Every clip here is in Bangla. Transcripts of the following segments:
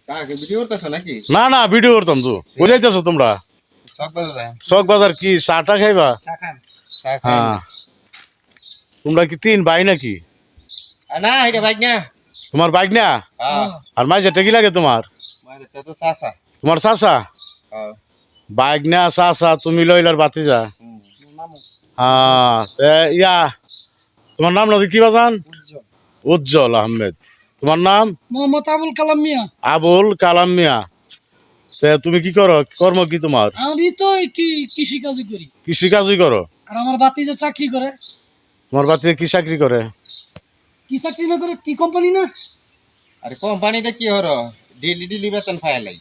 কাকে ভিডিও করতেছ নাকি? না না ভিডিও করতাম তো বুঝাইতেছো তোমরা চক বাজার কি চাটা খাইবা? হ্যাঁ তোমরা কি 3 ভাই নাকি? না এটা বাইক না। তোমার বাইক না? হ্যাঁ আর মাঝেটা কি লাগে তোমার? মাঝে তো চাচা। তোমার চাচা? হ্যাঁ বাইক না চাচা তুমি লইলার বাতিজা। হ্যাঁ ইয়া তোমার নাম নাকি কি বাজান? উজ্জ্বল আহমেদ। তোমার নাম? মোহাম্মদ আবুল কালাম মিয়া। আবুল কালাম মিয়া। তুমি কি করো, কর্ম কি তোমার? আমি তো কৃষি কাজ করি। কৃষি কাজই করো? আর আমার বাতিজা চাকরি করে। তোমার বাতিজা কি চাকরি করে? কি চাকরি না করে, কি কোম্পানি না? আরে কোম্পানিতে কি হলো, ডেলি ডেলি বেতন ফাইলাই।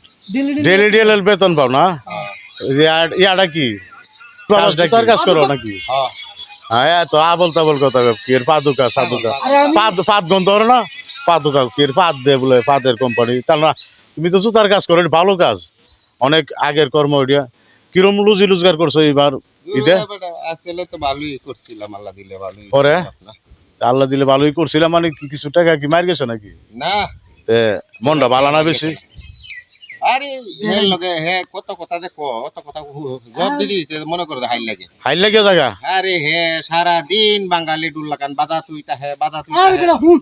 ডেলি ডেলি বেতন পাও না? ইয়াটা কি তার কাজ করো নাকি? হ্যাঁ তো আবল তাবল কথা কি এর পাদুকা সাদুকা ফাদ গন্ধ ধরো না? পাদুকা কি এর ফাদ দে বলে ফাদের কোম্পানি তার না? তুমি তো জুতার কাজ করো, ভালো কাজ, অনেক আগের কর্ম ওইটা। কিরম লুজি রোজগার করছো এইবার ঈদে? আসলে তো ভালোই করছিলাম, আল্লাহ দিলে ভালোই। পরে আল্লাহ দিলে ভালোই করছিলাম মানে কিছু টাকা কি মার গেছে নাকি? না মনটা ভালো না বেশি? আরে হের লগে হে কত কথা দেখো, কত কথা জব দিদি মনে করে হাইল লাগে। হাইল লাগে জায়গা? আরে হে সারা দিন বাঙালি ডুল্লাকান বাজা তুই হে বাজা তুই। আরে বেটা হুন,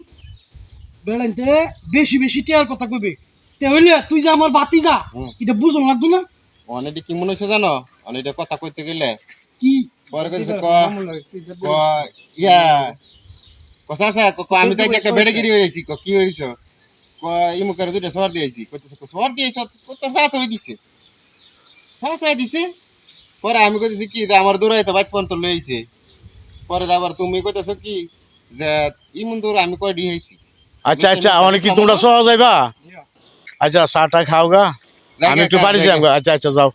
বেড়াইতে বেশি বেশি টিয়ার কথা কইবে। তে হইলে তুই যে আমার বাতিজা, এটা বুঝো লাগতো না? অনেক কি মনে হচ্ছে জানো, অনেক কথা কইতে গেলে কি পরে কইছে ইয়া কথা আছে আমি তাই একটা বেড়েগিরি হয়েছি কি হয়েছ ইমুকের দুইটা সর দিয়েছি, সর দিয়েছ কত শাস হয়ে দিছে, শাস হয়ে দিছে। পরে আমি কইতেছি কি যে আমার দূরে তো বাইক পর্যন্ত লইছে। পরে আবার তুমি কইতেছ কি যে ইমন দূর আমি কয়ডি হয়েছি। আচ্ছা আচ্ছা মানে কি তোমরা সহ যাইবা? আচ্ছা চাটা খাও গা, আমি একটু বাড়ি যাই। আচ্ছা আচ্ছা যাও।